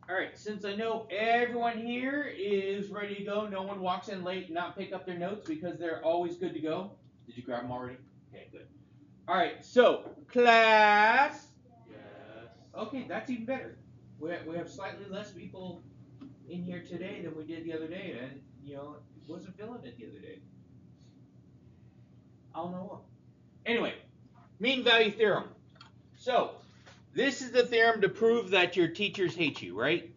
All right, since I know everyone here is ready to go, no one walks in late and not pick up their notes because they're always good to go. Did you grab them already? Okay, good. All right, so class. Yes. Okay, that's even better. We have slightly less people in here today than we did the other day, and wasn't feeling it the other day. I don't know what. Anyway, mean value theorem. So this is the theorem to prove that your teachers hate you, right?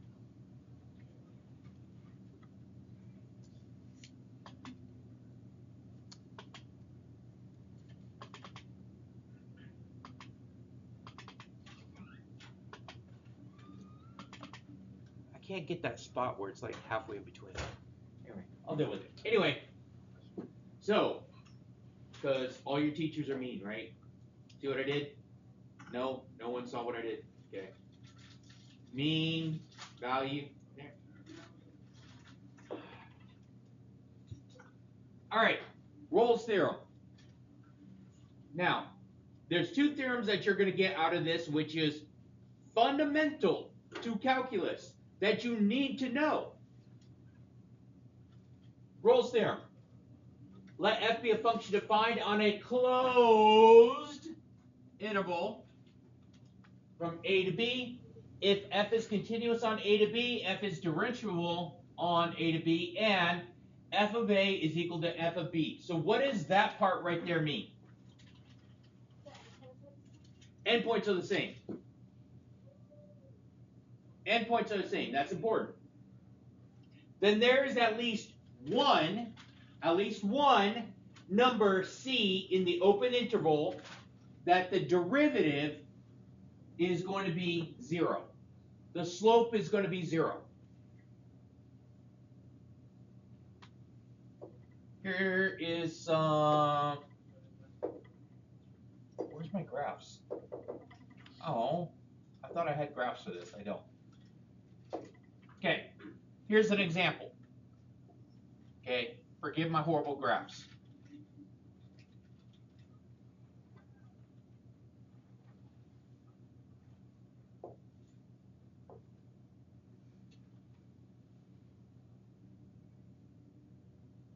I can't get that spot where it's like halfway in between. Anyway, I'll deal with it. Anyway, so, because all your teachers are mean, right? See what I did? No, no one saw what I did. Okay. Mean value. There. All right, Rolle's theorem. Now, there's two theorems that you're going to get out of this, which is fundamental to calculus that you need to know. Rolle's theorem. Let f be a function defined on a closed interval from a to b. If f is continuous on a to b, f is differentiable on a to b, and f of a is equal to f of b. So what does that part right there mean? Endpoints are the same. Endpoints are the same. That's important. Then there is at least one number c in the open interval that the derivative is going to be 0. The slope is going to be 0. Here is some. Where's my graphs? Oh, I thought I had graphs for this. I don't. Okay, here's an example. Okay, forgive my horrible graphs.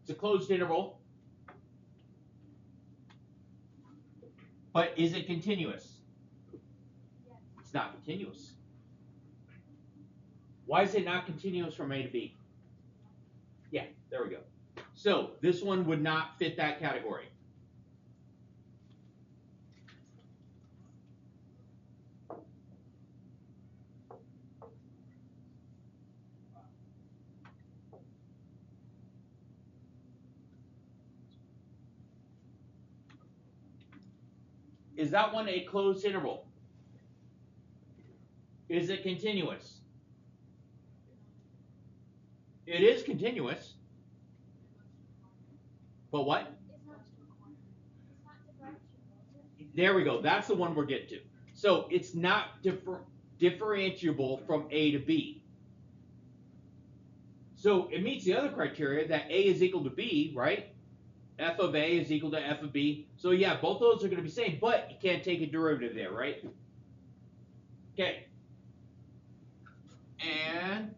It's a closed interval. But is it continuous? It's not continuous. Why is it not continuous from A to B? Yeah, there we go. So this one would not fit that category. Is that one a closed interval? Is it continuous? It is continuous. But what? There we go. That's the one we're getting to. So it's not differentiable from A to B. So it meets the other criteria that A is equal to B, right? F of A is equal to F of B. So yeah, both those are going to be the same, but you can't take a derivative there, right? Okay. And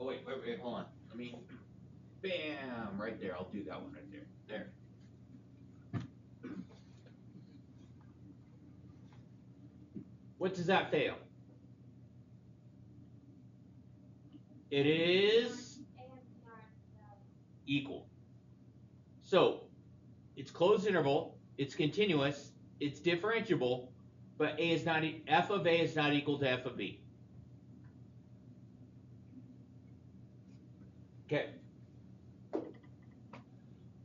oh wait, hold on. Let me, bam, right there. I'll do that one right there. There. What does that fail? It is equal. So it's closed interval, it's continuous, it's differentiable, but A is not f of A is not equal to f of B. Okay.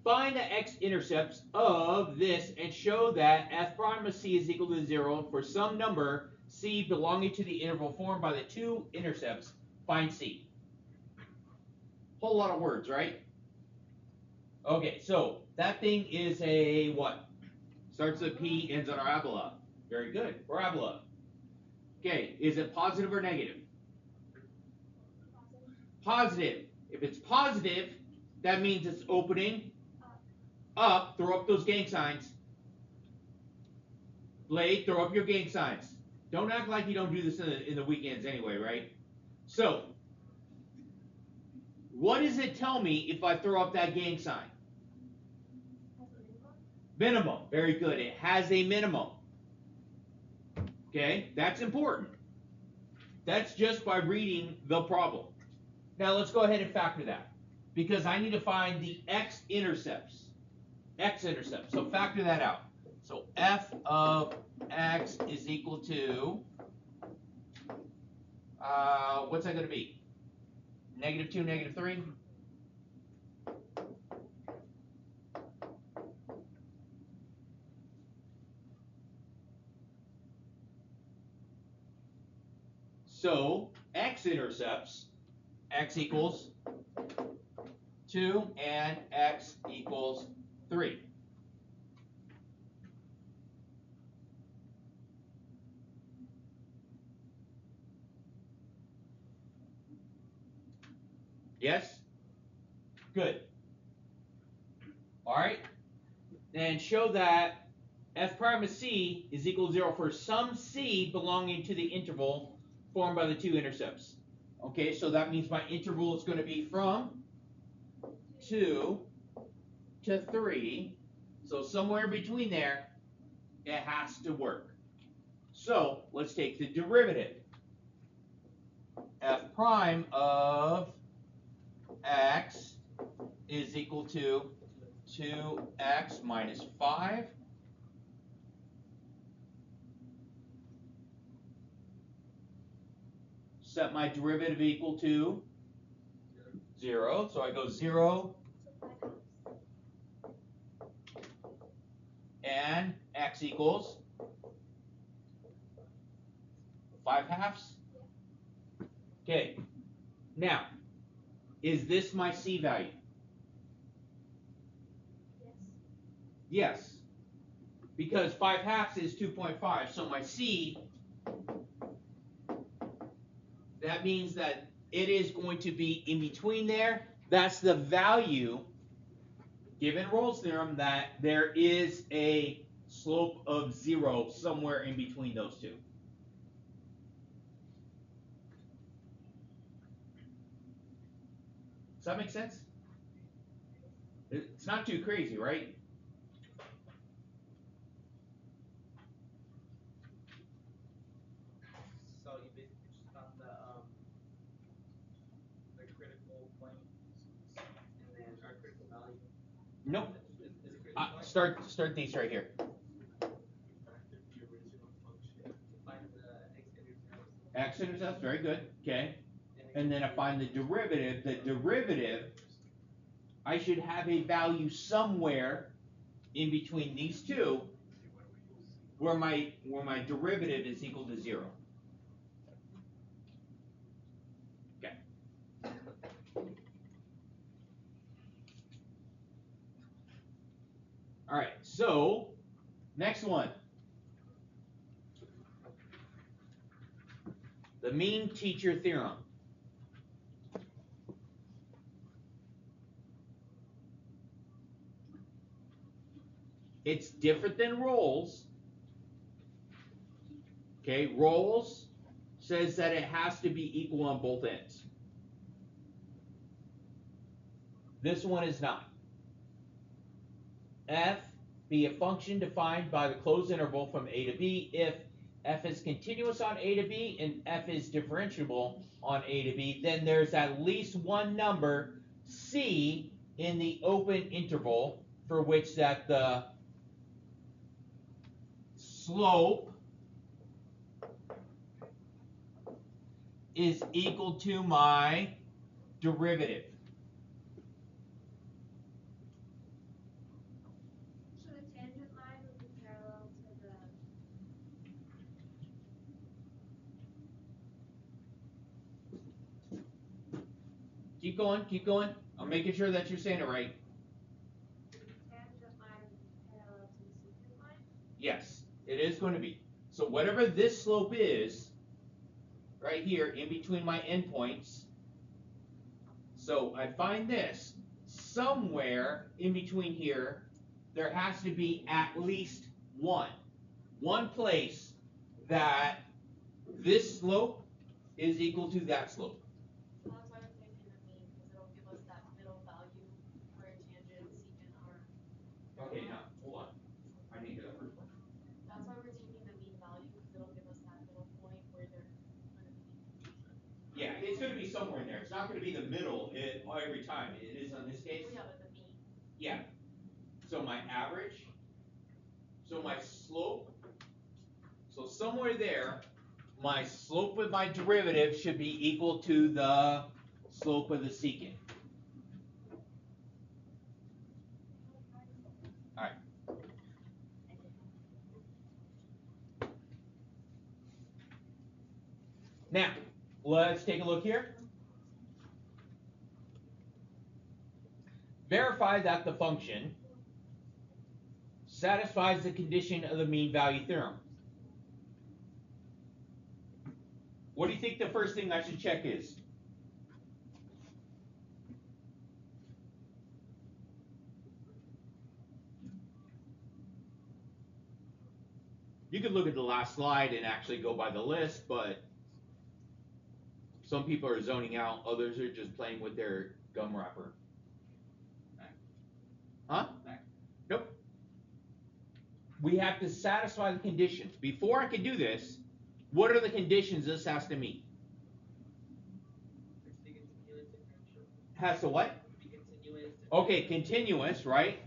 Find the x-intercepts of this and show that f prime of c is equal to 0 for some number c belonging to the interval formed by the two intercepts. Find c. Whole lot of words, right? Okay, so that thing is a what? Starts with P, ends on parabola. Very good. Parabola. Okay, is it positive or negative? Positive. If it's positive, that means it's opening up. Throw up those gang signs. Blade, throw up your gang signs. Don't act like you don't do this in the weekends anyway, right? So, what does it tell me if I throw up that gang sign? Minimum. Very good. It has a minimum. Okay, that's important. That's just by reading the problem. Now let's go ahead and factor that, because I need to find the x-intercepts. X-intercepts. So factor that out. So f of x is equal to, what's that going to be? -2, -3? So x-intercepts, x equals 2 and x equals 3. Yes? Good. All right. And show that f prime of c is equal to 0 for some c belonging to the interval formed by the two intercepts. Okay, so that means my interval is going to be from 2 to 3. So somewhere between there, it has to work. So let's take the derivative. F prime of x is equal to 2x minus 5 set my derivative equal to 0. So I go 0 and x equals 5/2. Okay. Now, is this my c value? Yes. Because 5/2 is 2.5. So my c, that means that it is going to be in between there. That's the value, given Rolle's theorem, that there is a slope of 0 somewhere in between those two. Does that make sense? It's not too crazy, right? So you basically just found the critical point and then our critical value. Nope. Is it critical point? Start these right here. Factor the original function. Find the x-intercepts. X-intercepts, very good. Okay. And then I find the derivative. The derivative, I should have a value somewhere in between these two where my derivative is equal to 0. Okay. All right. So next one. The mean teacher theorem. It's different than Rolle's. Okay, Rolle's says that it has to be equal on both ends. This one is not. F be a function defined by the closed interval from a to b if f is continuous on a to b and f is differentiable on a to b, then there's at least one number c in the open interval for which that the slope is equal to my derivative. So the tangent line would be parallel to the. Keep going, keep going. I'm making sure that you're saying it right. Tangent line would be parallel to the secant line. Yes, it is going to be. So whatever this slope is, right here in between my endpoints, so I find this, somewhere in between here, there has to be at least one place that this slope is equal to that slope. So that's why I'm taking the mean, because it'll give us that middle value for a tangent, secant, or. Okay, now, hold on. I need to get that first one. That's why we're taking the mean value, because it'll give us that middle point where they're going to be. Yeah, it's going to be somewhere in there. It's not going to be the middle every time. It is on this case. Well, yeah, but the mean. Yeah. So my average, so my slope, so somewhere there, my slope of my derivative should be equal to the slope of the secant. All right. Now, let's take a look here. Verify that the function satisfies the condition of the mean value theorem. What do you think the first thing I should check is? You could look at the last slide and actually go by the list, but some people are zoning out, others are just playing with their gum wrapper. Huh? Nope. We have to satisfy the conditions. Before I can do this, what are the conditions this has to meet? Has to what? Okay, continuous, right?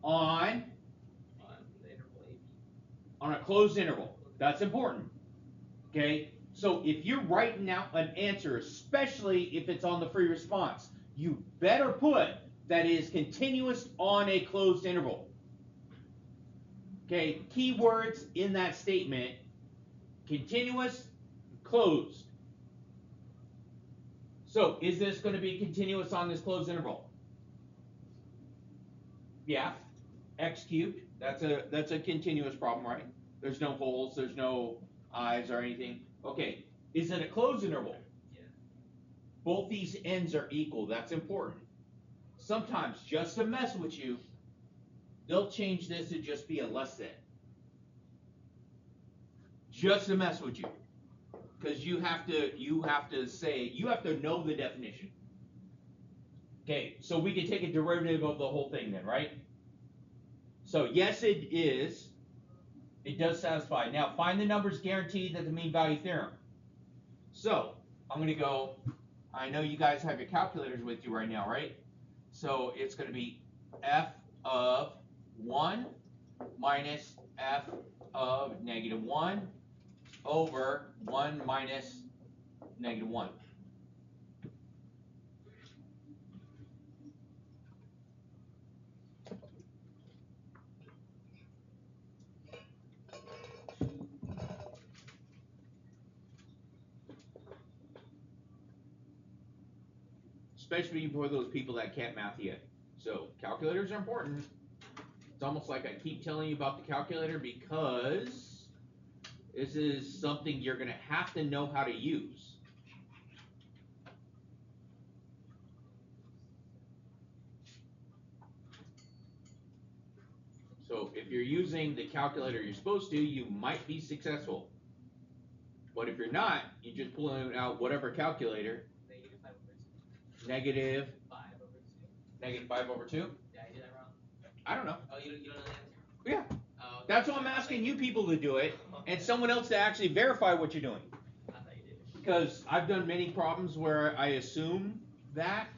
On a closed interval. That's important. Okay? So if you're writing out an answer, especially if it's on the free response, you better put that is continuous on a closed interval. Okay, keywords in that statement, continuous, closed. So is this going to be continuous on this closed interval? Yeah. X cubed, that's a continuous problem, right? There's no holes, there's no eyes or anything. Okay, is it a closed interval? Yeah. Both these ends are equal, that's important. Sometimes, just to mess with you, they'll change this to just be a less than. Just to mess with you. Because you have to know the definition. Okay, so we can take a derivative of the whole thing then, right? So yes, it is. It does satisfy. Now find the numbers guaranteed that the mean value theorem. So I'm going to go, I know you guys have your calculators with you right now, right? So it's going to be f of 1 minus f of -1 over 1 minus -1. Especially for those people that can't math yet. So calculators are important. It's almost like I keep telling you about the calculator because this is something you're going to have to know how to use. So if you're using the calculator you're supposed to, you might be successful. But if you're not, you're just pulling out whatever calculator. -5/2. -5/2? Yeah, I did that wrong. I don't know. Oh, you don't know the answer? Yeah. Oh, okay. That's why I'm asking you people to do it, and someone else to actually verify what you're doing. I thought you did. Because I've done many problems where I assume that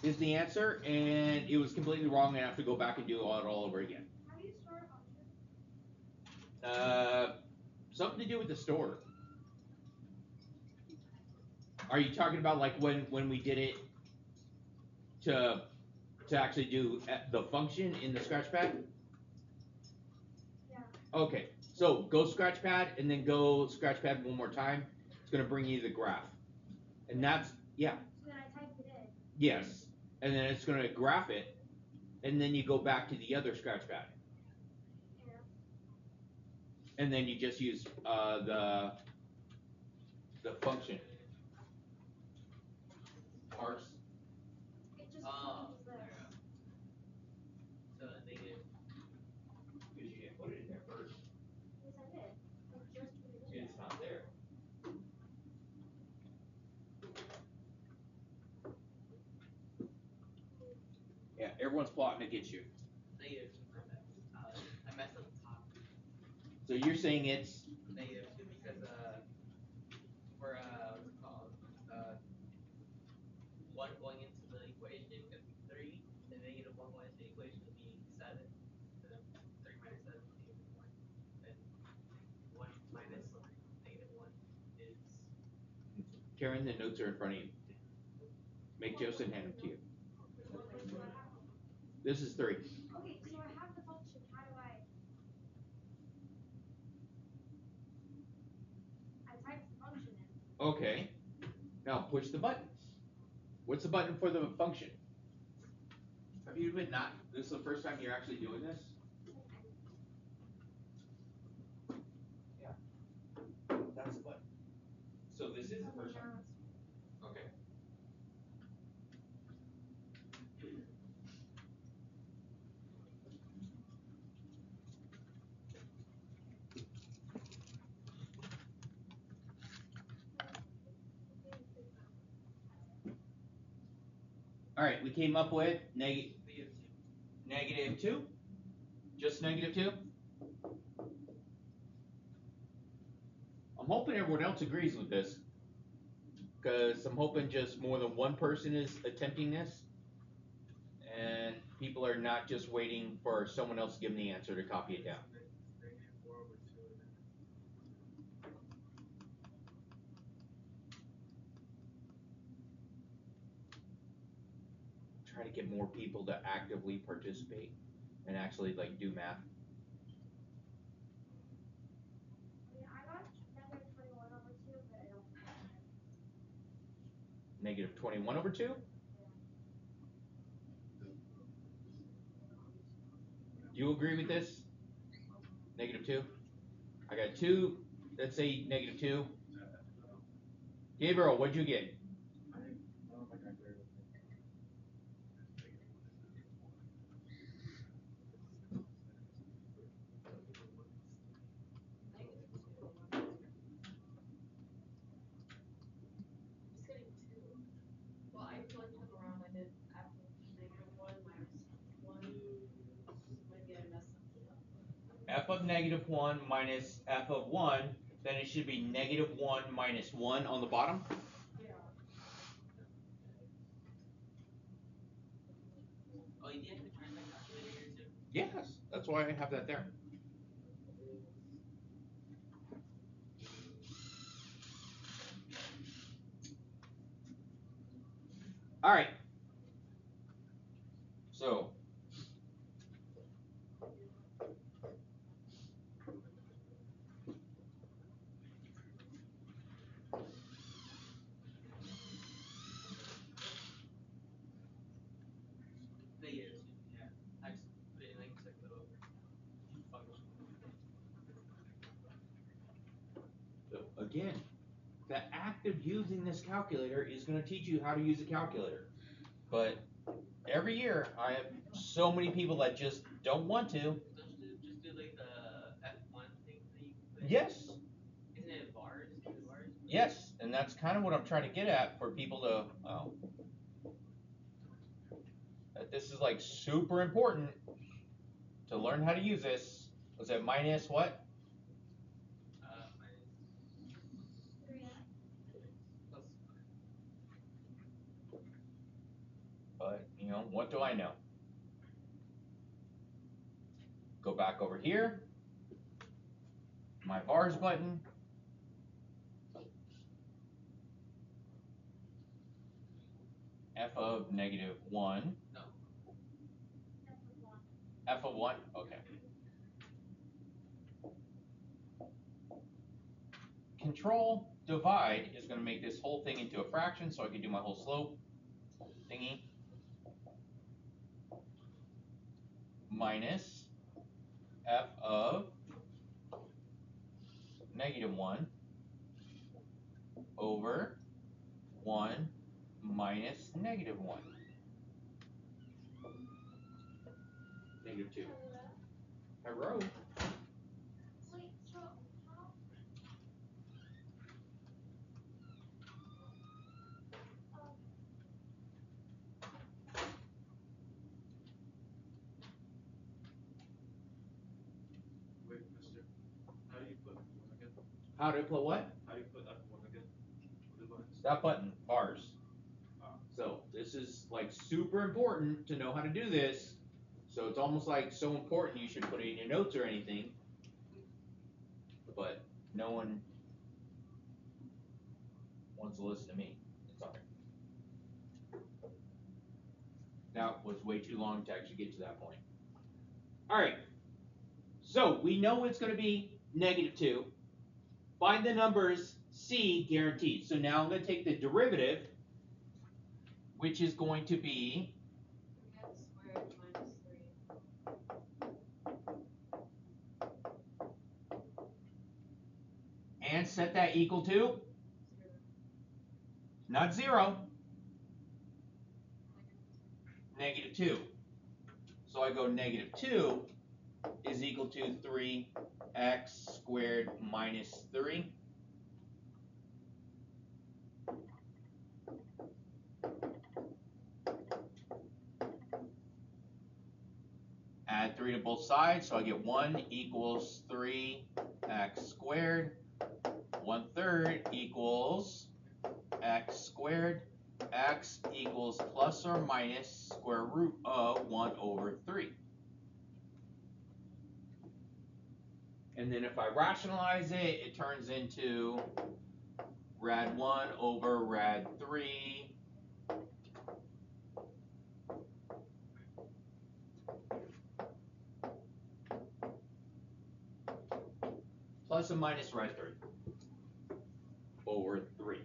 is the answer, and it was completely wrong, and I have to go back and do it all over again. How do you store a function? Something to do with the store. Are you talking about like when we did it to actually do the function in the Scratchpad? Yeah. Okay, so go Scratchpad and then go Scratchpad one more time. It's gonna bring you the graph, and that's yeah. So then I typed it in. Yes, and then it's gonna graph it, and then you go back to the other Scratchpad. Yeah. and then you just use the function parse. It just Oh, changes this. yeah. So negative. Because you didn't put it in there first. Yes, I did. I just put it in. It's not there. Yeah, everyone's plotting against you. Negative 2%. I messed up the top. So you're saying it's Negative 2 because for what's it called? 1 going into the equation could be 3, and negative 1 going into the equation would be 7. So then 3 minus 7 is negative 1. And 1 minus negative 1 is. Karen, the notes are in front of you. Make Joseph hand them to you. Okay, so I have, This is 3. okay, so I have the function. How do I typed the function in. Okay. Now push the buttons. What's the button for the function? Have you been not? This is the first time you're actually doing this? Yeah. That's the button. So this is the first time. Okay. All right, we came up with negative 2. Just negative 2. I'm hoping everyone else agrees with this, because I'm hoping just more than one person is attempting this, and people are not just waiting for someone else to give them the answer to copy it down. Try to get more people to actively participate and actually like do math. I mean, I got negative 21 over 2, but I don't have it. Negative 21 over 2? Do you agree with this? Negative 2? I got 2, let's say negative 2. Gabriel, what'd you get? Just getting 2. Well, I flipped them around. I did f of negative 1 minus 1. Maybe I messed something up. F of negative 1 minus f of 1, then it should be negative 1 minus 1 on the bottom. Yeah. Oh, you didn't turn the calculator here too? Yes, that's why I have that there. All right. So Negative 2, yeah. I just put it in like a little function. So again, the act of using this calculator is going to teach you how to use a calculator. But every year, I have so many people that just don't want to. Don't you just do like the F1 thing that you can put in? Yes, Isn't it bars? Is it bars? yes, and that's kind of what I'm trying to get at for people to, that this is like super important to learn how to use this. Was it minus what? Minus 3x. plus. But, you know, what do I know? Go back over here, my bars button. F of negative 1. No. F of 1? Okay. Control divide is going to make this whole thing into a fraction, so I can do my whole slope thingy. Minus f of negative 1 over 1 minus negative 1. Negative 2. I wrote. Wait, so how? Wait, mister. How do you put one again? How do I put what? How do you put F1 again? What buttons? That button, bars. Ah. So this is like super important to know how to do this. So it's almost like so important you should put it in your notes or anything. But no one wants to listen to me. It's alright. That was way too long to actually get to that point. Alright. So we know it's going to be negative 2. Find the numbers C guaranteed. So now I'm going to take the derivative, which is going to be 3x squared minus 3. and set that equal to 0. not 0, negative 2. So I go negative 2 is equal to 3x squared minus 3. Add 3 to both sides, so I get 1 equals 3x squared. 1/3 equals x squared. X equals plus or minus square root of 1 over 3. And then if I rationalize it, it turns into rad 1 over rad 3 plus or minus rad 3 over 3.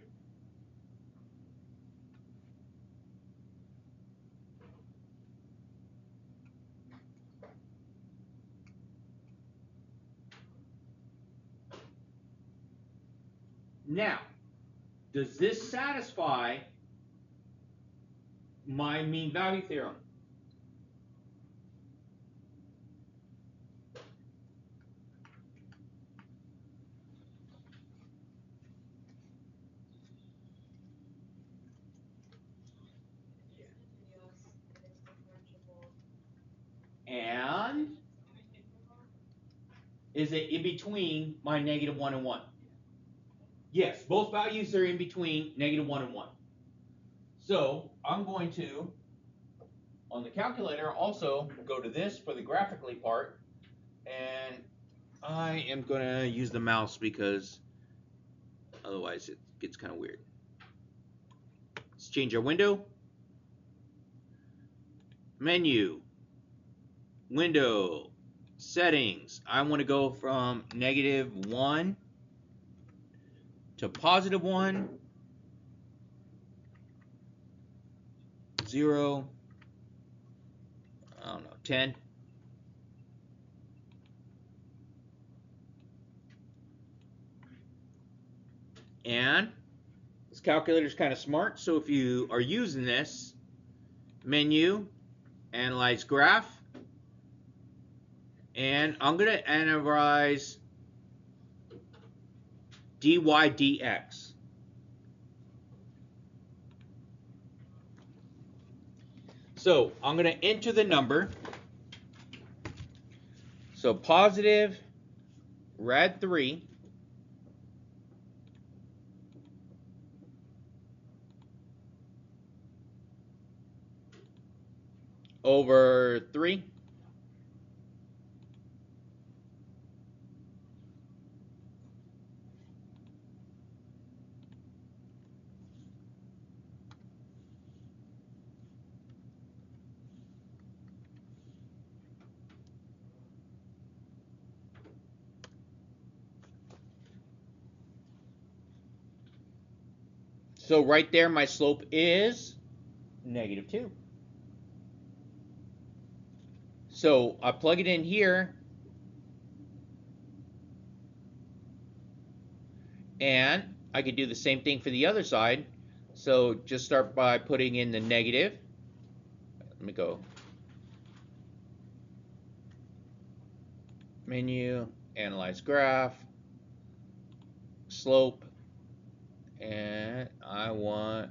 Now, does this satisfy my mean value theorem? And is it in between my negative 1 and 1? Yes, both values are in between negative 1 and 1. So I'm going to, on the calculator, also go to this for the graphically part. And I am going to use the mouse because otherwise it gets kind of weird. Let's change our window. Menu. Window. Settings. I want to go from negative 1 to positive 1. 0. I don't know, 10. And this calculator is kind of smart, so if you are using this, menu, analyze graph, and I'm going to analyze dy dx. So I'm going to enter the number. So positive rad 3 over 3. So right there, my slope is negative 2. So I plug it in here. And I could do the same thing for the other side. So just start by putting in the negative. Let me go. Menu, analyze graph, slope, and I want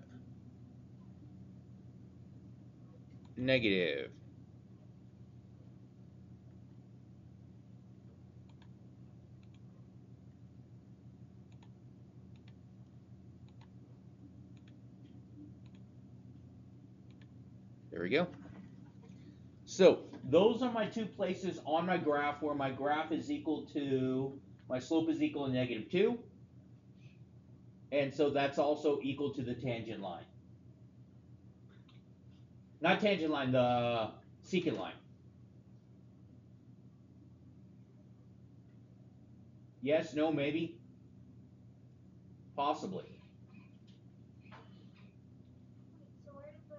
negative. There we go. So those are my two places on my graph where my graph is equal to, my slope is equal to -2. And so that's also equal to the tangent line. Not tangent line, the secant line. Yes, no, maybe. Possibly. So where did the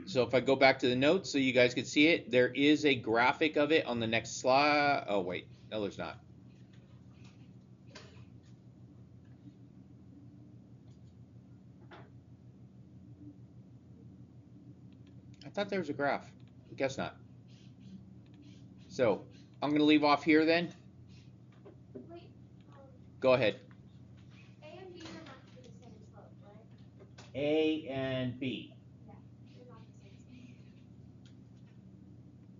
So if I go back to the notes so you guys can see it, there is a graphic of it on the next slide. Oh, wait. No, there's not. I thought there was a graph. I guess not. So I'm going to leave off here then. wait, Go ahead. A and B are not the same slope, right? A and B. Yeah, they're not the same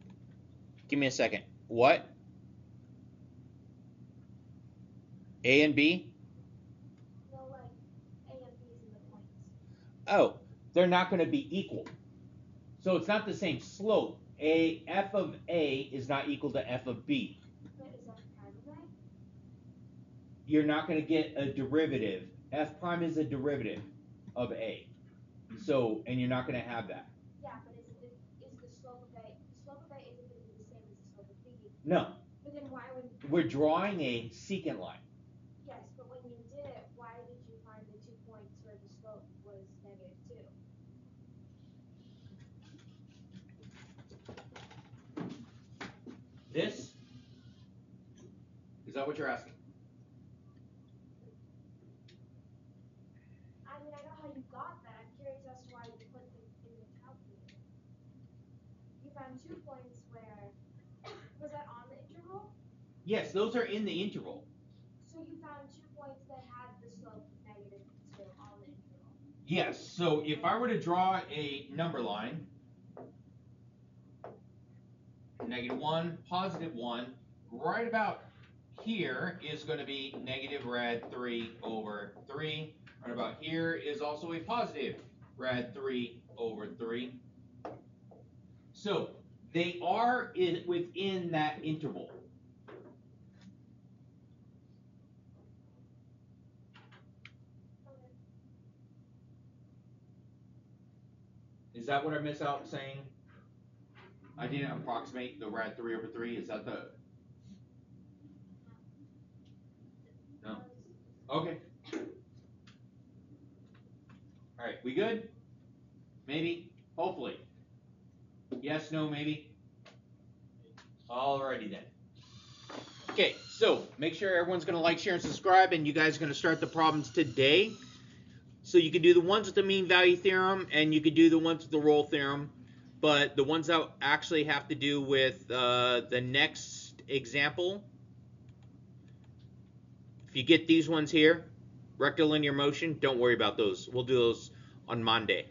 slope. Give me a second. What? A and B? No, like A and B's in the points. Oh, they're not going to be equal. So it's not the same slope. A f of A is not equal to f of B. But is F prime of A? You're not going to get a derivative. F prime is a derivative of A. So, and you're not going to have that. Yeah, but is the slope of A, the slope of A isn't going to be the same as the slope of B. No. But then why would, We're drawing a secant line. yes, but when you did it, why did you find the 2 points where the slope was -2? This? Is that what you're asking? I mean, I know how you got that. I'm curious as to why you put them in the calculator. You found 2 points where, was that on the interval? Yes, those are in the interval. So you found 2 points that had the slope of -2 on the interval. Yes, so if I were to draw a number line, -1, +1, right about here is going to be negative rad 3 over 3. Right about here is also a positive rad 3 over 3. So they are within that interval. Okay. Is that what I miss out saying? I didn't approximate the rad 3 over 3. Is that the... No. Okay. All right, we good? Maybe? Hopefully. Yes, no, maybe? Alrighty then. Okay, so make sure everyone's going to like, share, and subscribe, and you guys are going to start the problems today. So you can do the ones with the mean value theorem, and you can do the ones with the roll theorem, but the ones that actually have to do with the next example, if you get these ones here, rectilinear motion, don't worry about those. We'll do those on Monday.